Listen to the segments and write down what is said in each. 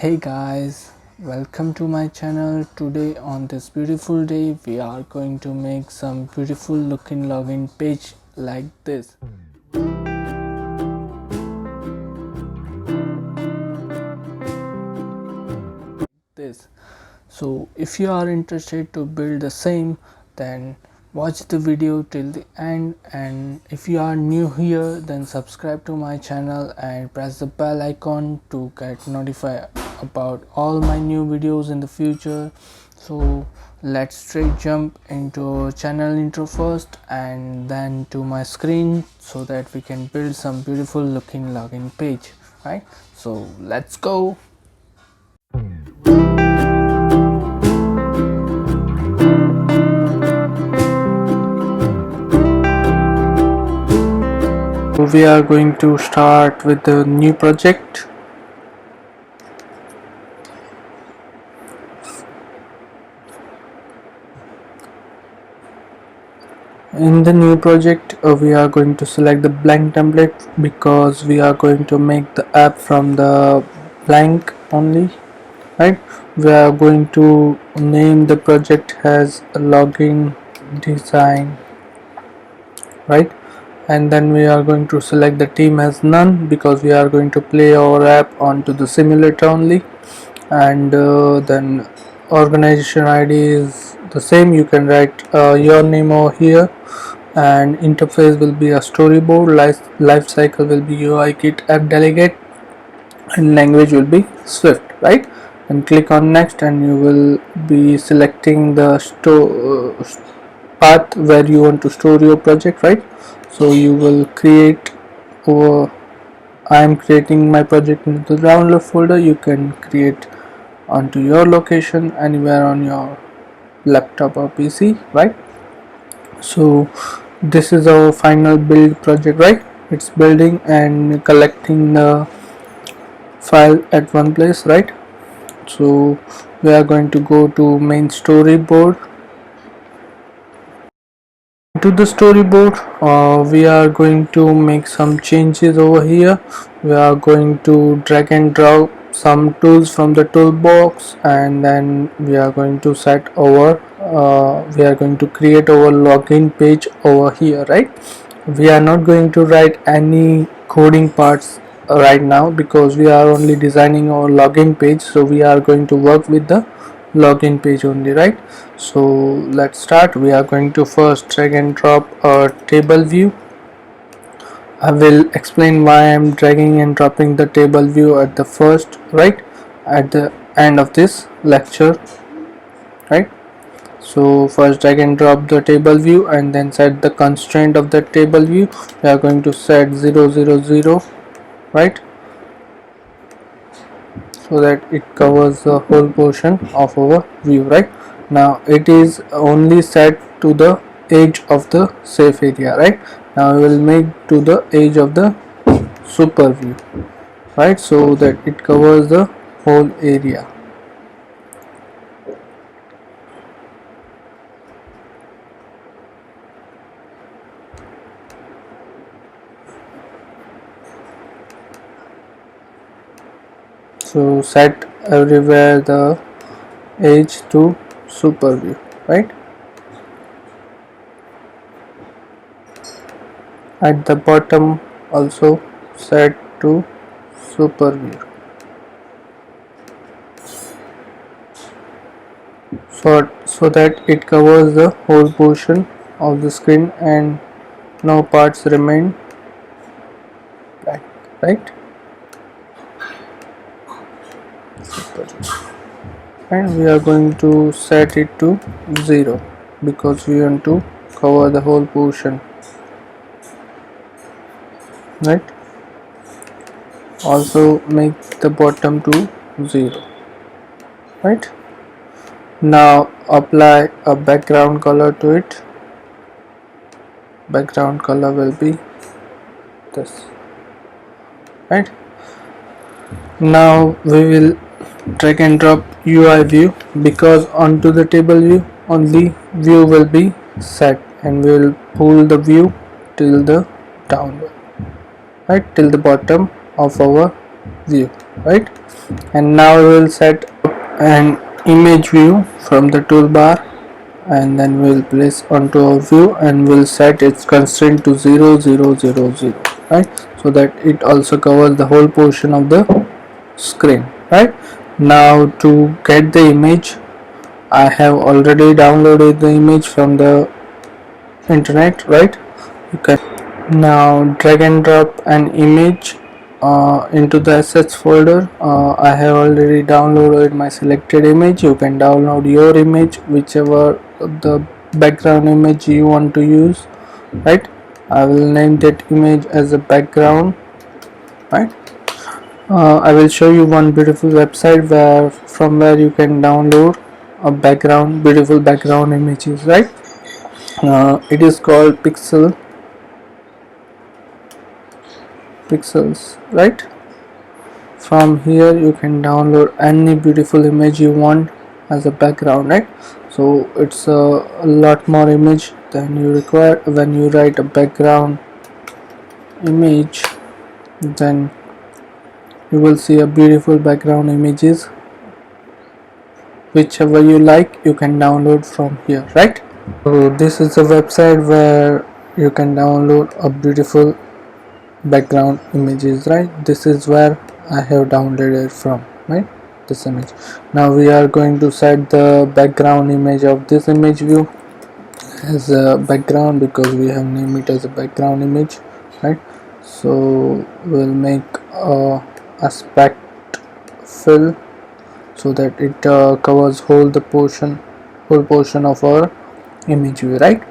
Hey guys, welcome to my channel. Today on this beautiful day we are going to make some beautiful looking login page like this. So if you are interested to build the same, then watch the video till the end, and if you are new here then subscribe to my channel and press the bell icon to get notified about all my new videos in the future. So let's straight jump into channel intro first and then to my screen so that we can build some beautiful looking login page, right? So let's go. We are going to start with the new project. In the new project we are going to select the blank template because we are going to make the app from the blank only, right? We are going to name the project as a login design, right? And then we are going to select the team as none because we are going to play our app onto the simulator only. And then organization ID is the same. You can write your name over here, and interface will be a storyboard. Life cycle will be UI kit app delegate, and language will be Swift, right? And click on next and you will be selecting the path where you want to store your project, right? So you will create, or I am creating my project in the download folder. You can create onto your location anywhere on your laptop or PC, right? So this is our final build project, right? It's building and collecting the file at one place, right? So we are going to go to main storyboard. To the storyboard we are going to make some changes over here. We are going to drag and drop some tools from the toolbox, and then we are going to set our we are going to create our login page over here, right? We are not going to write any coding parts right now because we are only designing our login page, so we are going to work with the login page only, right? So let's start. We are going to first drag and drop a table view. I will explain why I am dragging and dropping the table view at the first, right, at the end of this lecture, right? So first drag and drop the table view and then set the constraint of the table view. We are going to set 000, right, so that it covers the whole portion of our view, right? Now it is only set to the edge of the safe area, right? Now we will make to the edge of the super view, right, so that it covers the whole area. So set everywhere the edge to super view, right? At the bottom also set to super view, so that it covers the whole portion of the screen and no parts remain black, right? And we are going to set it to 0 because we want to cover the whole portion, right? Also make the bottom to 0, right? Now apply a background color to it. Background color will be this, right? Now we will drag and drop UI view because onto the table view only view will be set, and we will pull the view till the downward, right, till the bottom of our view, right? And now we will set up an image view from the toolbar, and then we'll place onto our view and we'll set its constraint to 0 0 0 0, right, so that it also covers the whole portion of the screen. Right, now to get the image, I have already downloaded the image from the internet. Right, you can now drag and drop an image into the assets folder. I have already downloaded my selected image. You can download your image, whichever the background image you want to use. Right, I will name that image as a background. Right, I will show you one beautiful website from where you can download a beautiful background images. Right, it is called pixels. Right, from here you can download any beautiful image you want as a background. Right, so it's a lot more image than you require. When you write a background image, then you will see a beautiful background images. Whichever you like, you can download from here. Right, so this is a website where you can download a beautiful background images. Right, this is where I have downloaded from. Right, this image. Now we are going to set the background image of this image view as a background, because we have named it as a background image. Right, so we'll make a aspect fill so that it covers whole portion of our image view. Right,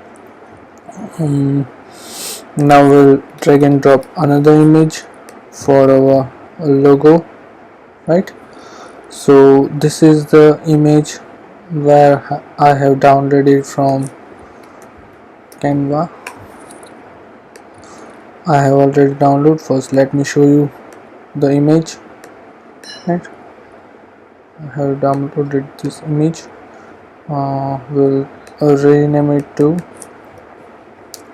now we'll drag and drop another image for our logo. Right, so this is the image where I have downloaded from Canva. I have already downloaded. First let me show you the image. Right, I have downloaded this image. We'll rename it to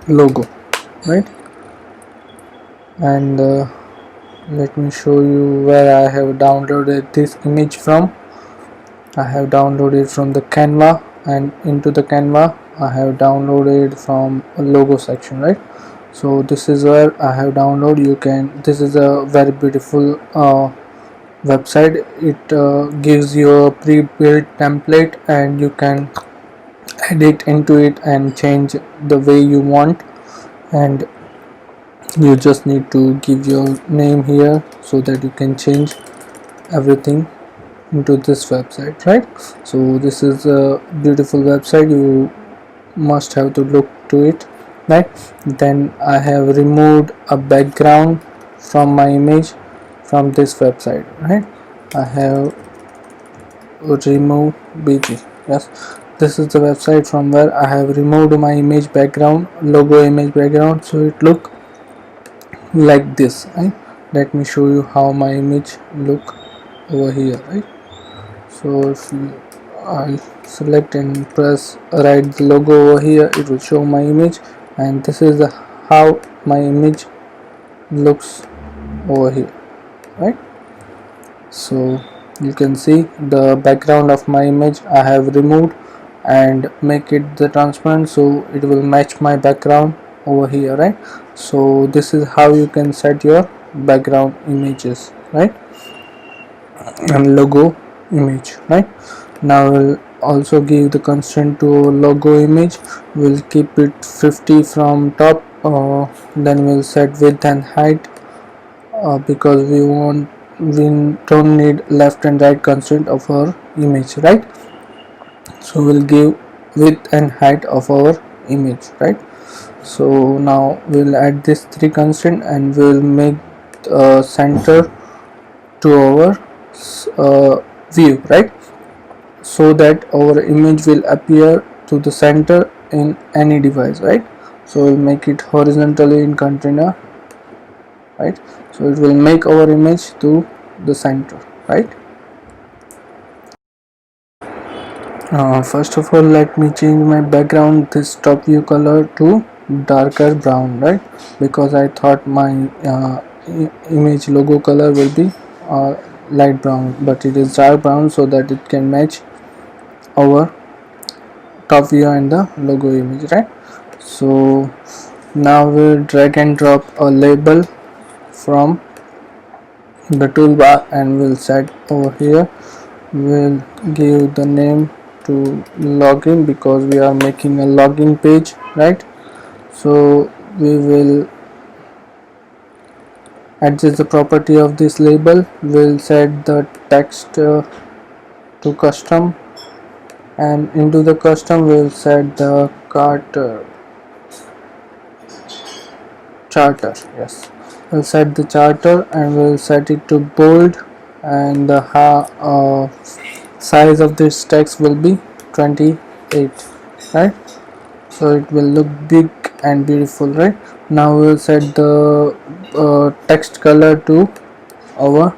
logo. Right, and let me show you where I have downloaded this image from. I have downloaded from the Canva, and into the Canva I have downloaded from a logo section. Right, so this is where I have downloaded. This is a very beautiful website. It gives you a pre-built template, and you can edit into it and change the way you want, and you just need to give your name here so that you can change everything into this website. Right, so this is a beautiful website, you must have to look to it. Right, then I have removed a background from my image from this website. Right, I have removed bg. Yes, this is the website from where I have removed my image background, logo image background, so it look like this. Right, let me show you how my image look over here. Right, so if I select and press write the logo over here, it will show my image, and this is how my image looks over here. Right, so you can see the background of my image I have removed and make it the transparent, so it will match my background over here. Right, so this is how you can set your background images. Right, and logo image. Right, now we'll also give the constraint to logo image. We'll keep it 50 from top, then we'll set width and height, because we don't need left and right constraint of our image. Right, so we'll give width and height of our image. Right, so now we'll add this three constraint, and we'll make center to our view. Right, so that our image will appear to the center in any device. Right, so we'll make it horizontally in container. Right, so it will make our image to the center. Right, first of all let me change my background, this top view color, to darker brown. Right, because I thought my image logo color will be light brown, but it is dark brown so that it can match our top view and the logo image, right? So now we'll drag and drop a label from the toolbar and we'll set over here. We'll give the name to login because we are making a login page, right? So we will adjust the property of this label. We'll set the text to custom, and into the custom we'll set the cart charter. Yes, we'll set the charter and we'll set it to bold, and the size of this text will be 28, right? So it will look big and beautiful, right? Now we'll set the text color to our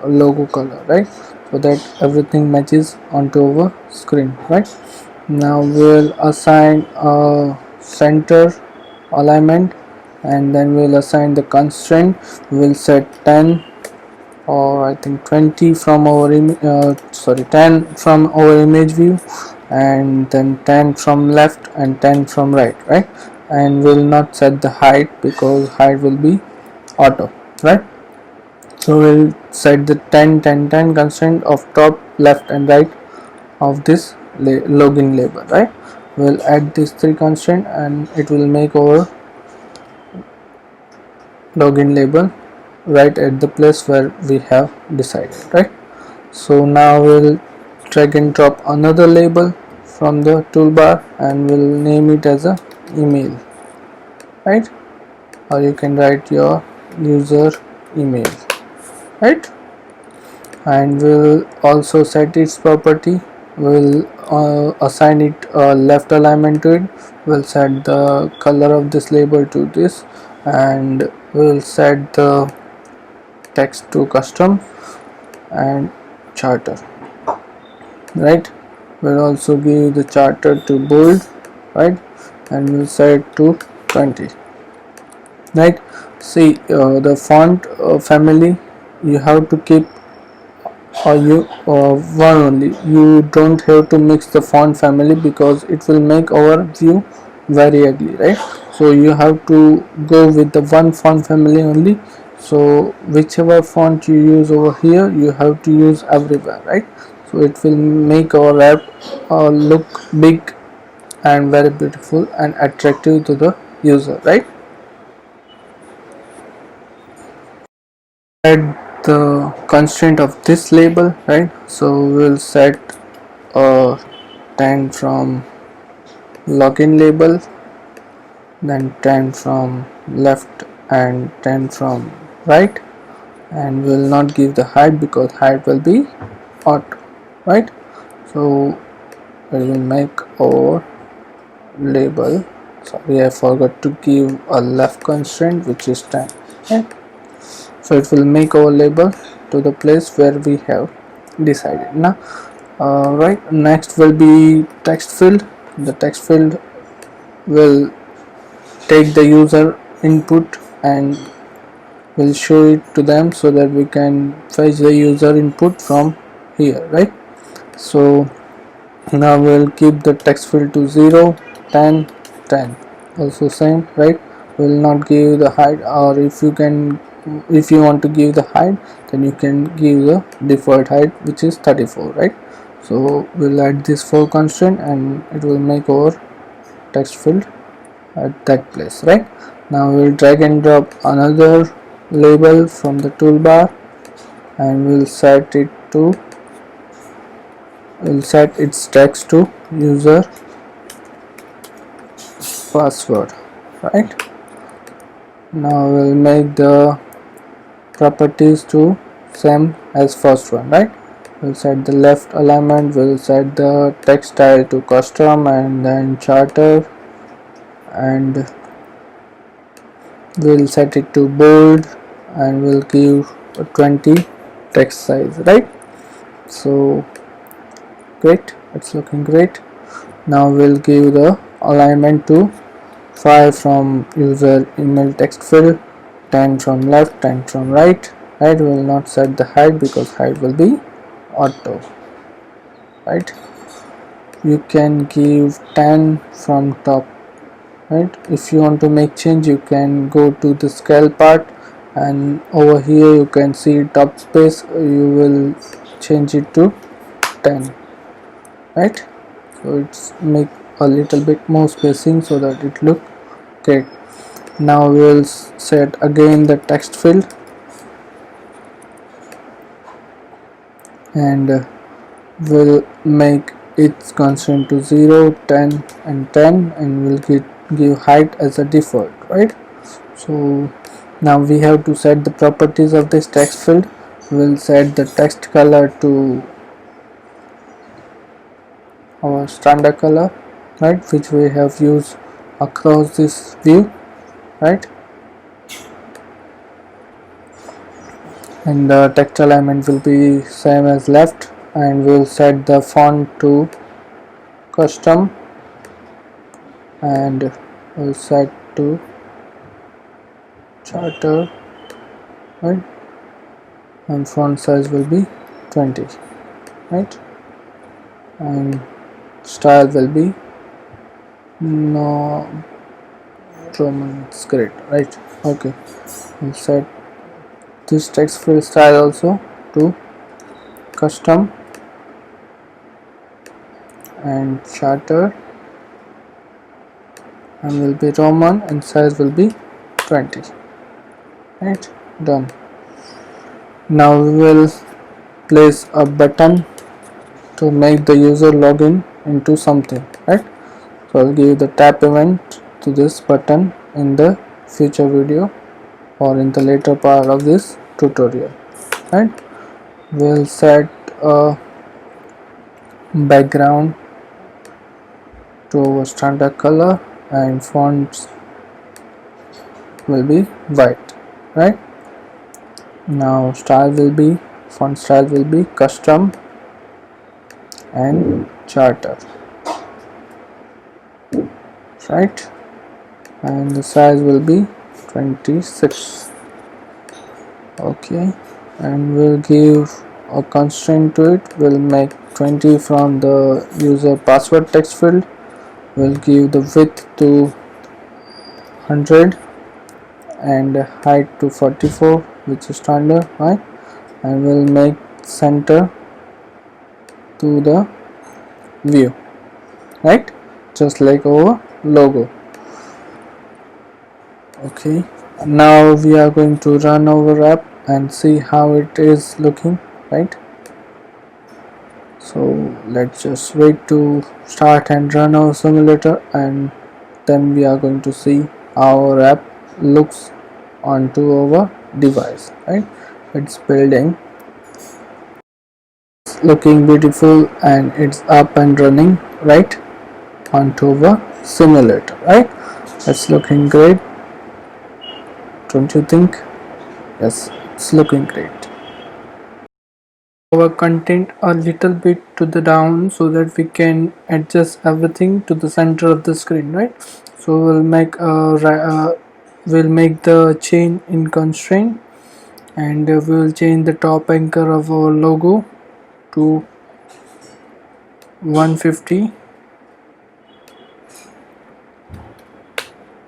logo color, right? So that everything matches onto our screen, right? Now we'll assign a center alignment, and then we'll assign the constraint. We'll set 10 or I think 20 from our 10 from our image view, and then 10 from left and 10 from right, right? And we'll not set the height because height will be auto, right? So we'll set the 10 10 10 constraint of top, left and right of this login label, right? We'll add these three constraint and it will make our login label right at the place where we have decided, right? So now we'll drag and drop another label from the toolbar and we'll name it as a email, right? Or you can write your user email, right? And we'll also set its property. We'll assign it a left alignment to it. We'll set the color of this label to this, and we'll set the text to custom and charter, right? We'll also give the charter to bold, right? And we'll set it to 20, right? See, the font family you have to keep one only. You don't have to mix the font family because it will make our view very ugly, right? So you have to go with the one font family only. So whichever font you use over here, you have to use everywhere, right? So it will make our app look big and very beautiful and attractive to the user, right? Add the constraint of this label, right? So we'll set a 10 from login label, then 10 from left and 10 from right, and we'll not give the height because height will be auto, right? So we will make our label, sorry I forgot to give a left constraint which is 10, right? So it will make our label to the place where we have decided. Now right, next will be text field. The text field will take the user input and will show it to them so that we can fetch the user input from here, right? So now we'll keep the text field to 0 10 10, also same, right? Will not give the height, or if you want to give the height, then you can give the default height which is 34, right? So we'll add this for constraint and it will make our text field at that place, right? Now we'll drag and drop another label from the toolbar and we'll set its text to user password, right? Now we'll make the properties to same as first one, right? We'll set the left alignment, we'll set the text style to custom and then charter, and we'll set it to bold and we'll give a 20 text size, right? So great, it's looking great. Now we'll give the alignment to 5 from user email text field, 10 from left, 10 from right, right? We will not set the height because height will be auto, right? You can give 10 from top, right? If you want to make change, you can go to the scale part, and over here you can see top space, you will change it to 10, right? So it's make a little bit more spacing so that it look great. Now we will set again the text field, and we'll make its constraint to 0, 10 and 10, and we'll give height as a default, right? So now we have to set the properties of this text field. We'll set the text color to our standard color, right, which we have used across this view, right? And the text alignment will be same as left, and we'll set the font to custom, and we'll set to charter, right, and font size will be 20, right, and style will be no Roman, it's great, right? Okay, we'll set this text field style also to custom and charter, and will be Roman, and size will be 20, right? Done. Now we will place a button to make the user login into something, right? So I'll give the tap event to this button in the future video or in the later part of this tutorial, right? We'll set a background to our standard color, and fonts will be white, right? Now font style will be custom and charter, right? And the size will be 26. Okay, and we'll give a constraint to it. We'll make 20 from the user password text field. We'll give the width to 100 and height to 44, which is standard, right? And we'll make center to the view, right, just like our logo. Okay, now we are going to run our app and see how it is looking, right? So let's just wait to start and run our simulator, and then we are going to see how our app looks onto our device, right? It's building, it's looking beautiful, and it's up and running right onto our simulator, right? It's looking great, don't you think? Yes, it's looking great. Our content a little bit to the down so that we can adjust everything to the center of the screen, right? So we'll make the chain in constraint, and we will change the top anchor of our logo to 150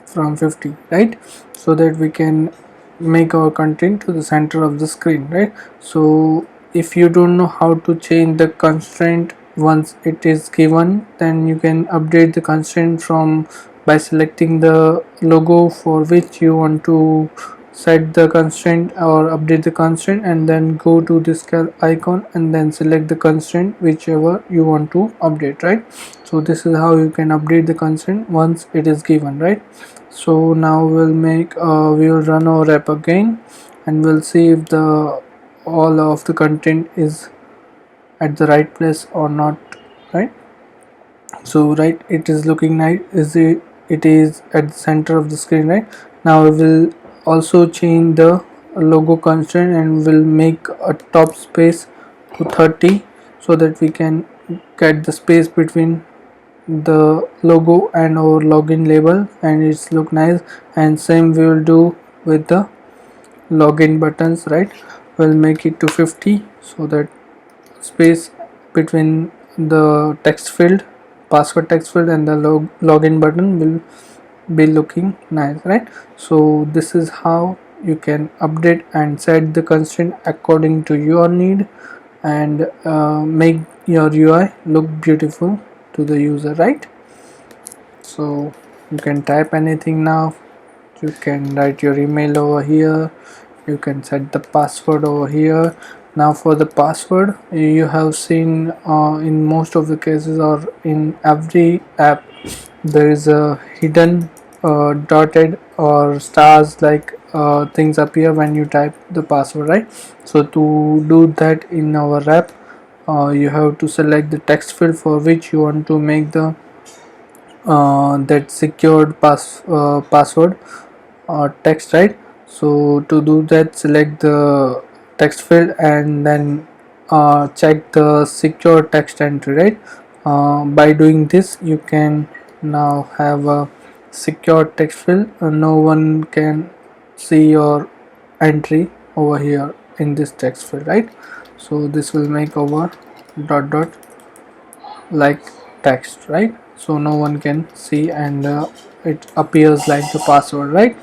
from 50, right? So that we can make our content to the center of the screen, right? So if you don't know how to change the constraint once it is given, then you can update the constraint from by selecting the logo for which you want to set the constraint or update the constraint, and then go to this icon and then select the constraint whichever you want to update, right? So this is how you can update the constraint once it is given, right? So now we'll run our app again, and we'll see if the all of the content is at the right place or not, right? So right, it is looking nice, it is at the center of the screen, right? Now we will also change the logo constraint, and will make a top space to 30 so that we can get the space between the logo and our login label, and it's look nice. And same we will do with the login buttons, right? we'll make it to 50 so that space between the text field, password text field, and the login button will be looking nice, right? So this is how you can update and set the constraint according to your need, and make your UI look beautiful to the user, right? So you can type anything now, you can write your email over here, you can set the password over here. Now for the password, you have seen in most of the cases or in every app there is a hidden dotted or stars like things appear when you type the password, right? So to do that in our app, you have to select the text field for which you want to make the that secured password or text, right? So to do that, select the text field and then check the secure text entry, right? By doing this, you can now have a secure text field. No one can see your entry over here in this text field, right? So this will make our dot dot like text, right? So no one can see, and it appears like the password, right?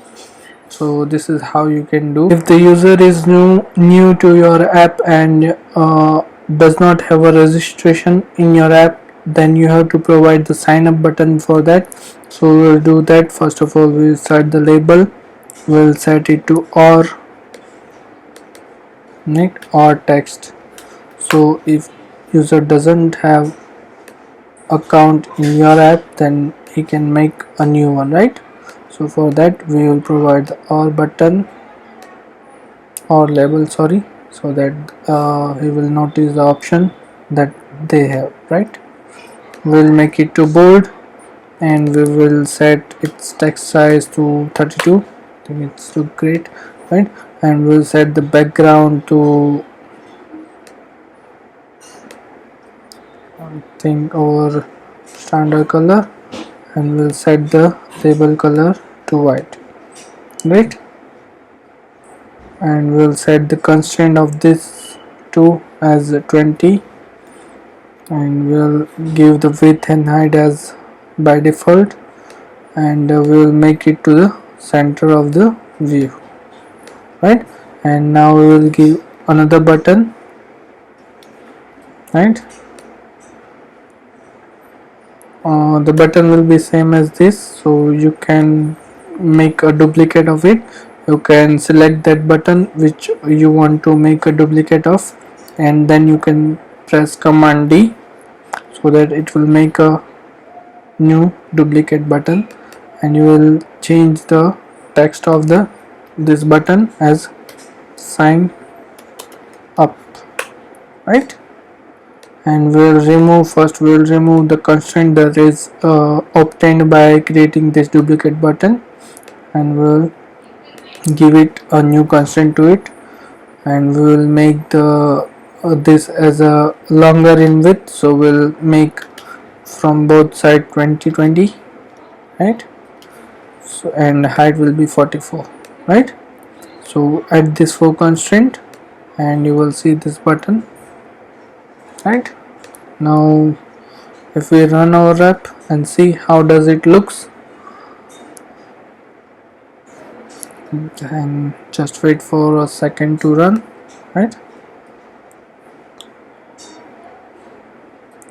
So this is how you can do. If the user is new to your app and does not have a registration in your app, then you have to provide the sign up button for that. So we'll do that. First of all, we'll set the label, we'll set it to or text. So if user doesn't have account in your app, then he can make a new one, right? So for that we will provide the or button or label, sorry, so that he will notice the option that they have, right? We'll make it to bold and we will set its text size to 32. I think it's look great, right? And we'll set the background to, I think, our standard color, and we'll set the label color to white, right? And we'll set the constraint of this to as 20, and we'll give the width and height as by default, and we'll make it to the center of the view, right? And now we will give another button, right? The button will be same as this, so you can make a duplicate of it. You can select that button which you want to make a duplicate of, and then you can press Command D so that it will make a new duplicate button, and you will change the text of this button as sign up, right? And we'll remove the constraint that is obtained by creating this duplicate button, and we'll give it a new constraint to it, and we will make the this as a longer in width, so we'll make from both side 20, right? So and height will be 44, right? So add this for constraint and you will see this button, right? Now if we run our app and see how does it looks, and just wait for a second to run, right?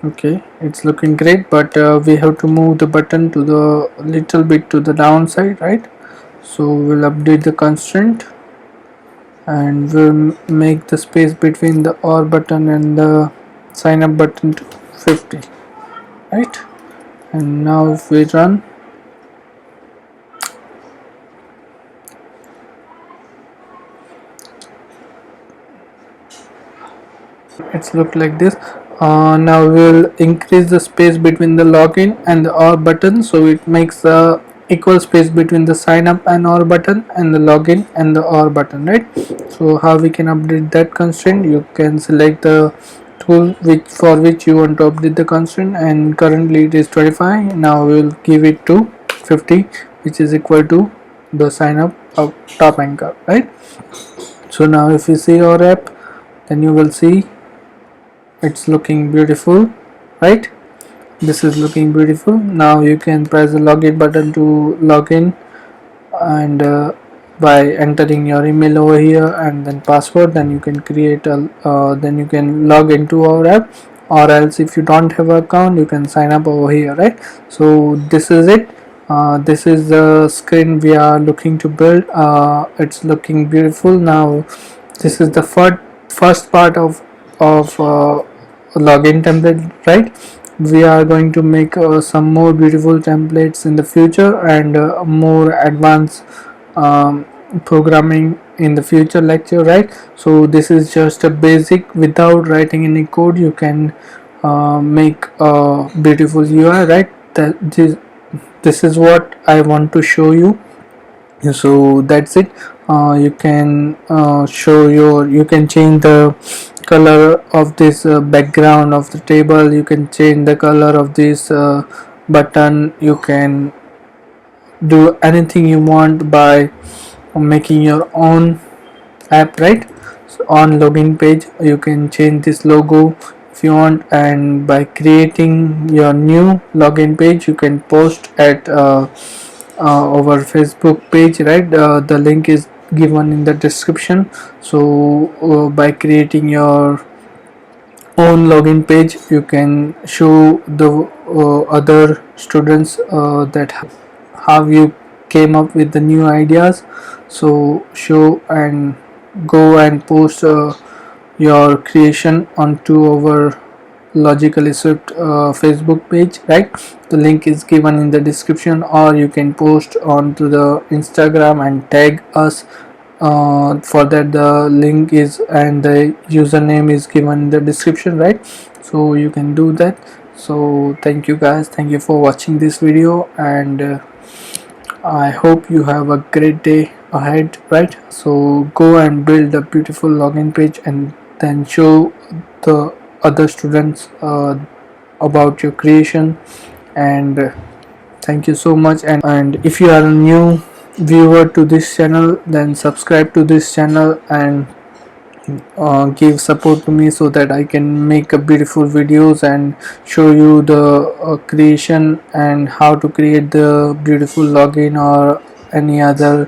Okay, it's looking great, but we have to move the button to the little bit to the downside, right? So we'll update the constraint and we'll make the space between the or button and the sign up button to 50, right? And now if we run, it's look like this. Now we'll increase the space between the login and the or button, so it makes a equal space between the sign up and or button and the login and the or button, right? So how we can update that constraint? You can select the tool for which you want to update the constraint, and currently it is 25. Now we will give it to 50, which is equal to the sign up of top anchor, right? So now if you see our app, then you will see it's looking beautiful, right? This is looking beautiful. Now you can press the login button to log in, and by entering your email over here and then password, then you can create a then you can log into our app. Or else if you don't have an account, you can sign up over here, right? So this is it. This is the screen we are looking to build. It's looking beautiful. Now this is the first part of login template, right? We are going to make some more beautiful templates in the future, and more advanced um, programming in the future lecture, right? So this is just a basic. Without writing any code, you can make a beautiful UI, right? This is what I want to show you. So that's it. You can you can change the color of this background of the table. You can change the color of this button. You can do anything you want by making your own app, right? So on login page, you can change this logo if you want, and by creating your new login page, you can post at our Facebook page, right? The link is given in the description. So by creating your own login page, you can show the other students that how you came up with the new ideas. So show and go and post your creation onto our logically swift Facebook page, right? The link is given in the description, or you can post onto the Instagram and tag us. For that, the link is and the username is given in the description, right? So you can do that. So thank you guys, thank you for watching this video, and I hope you have a great day ahead, right? So go and build a beautiful login page, and then show the other students about your creation. And thank you so much. And if you are a new viewer to this channel, then subscribe to this channel and give support to me, so that I can make a beautiful videos and show you the creation and how to create the beautiful login or any other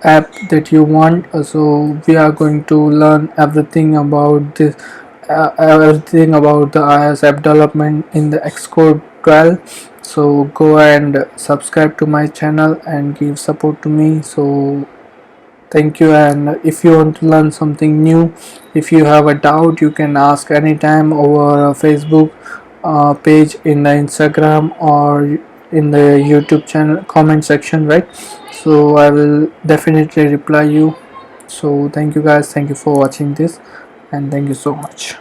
app that you want. So we are going to learn everything about this, everything about the iOS app development in the Xcode 12. So go and subscribe to my channel and give support to me. So thank you. And if you want to learn something new, if you have a doubt, you can ask anytime over a Facebook page, in the Instagram, or in the YouTube channel comment section, right? So I will definitely reply you. So thank you guys, thank you for watching this, and thank you so much.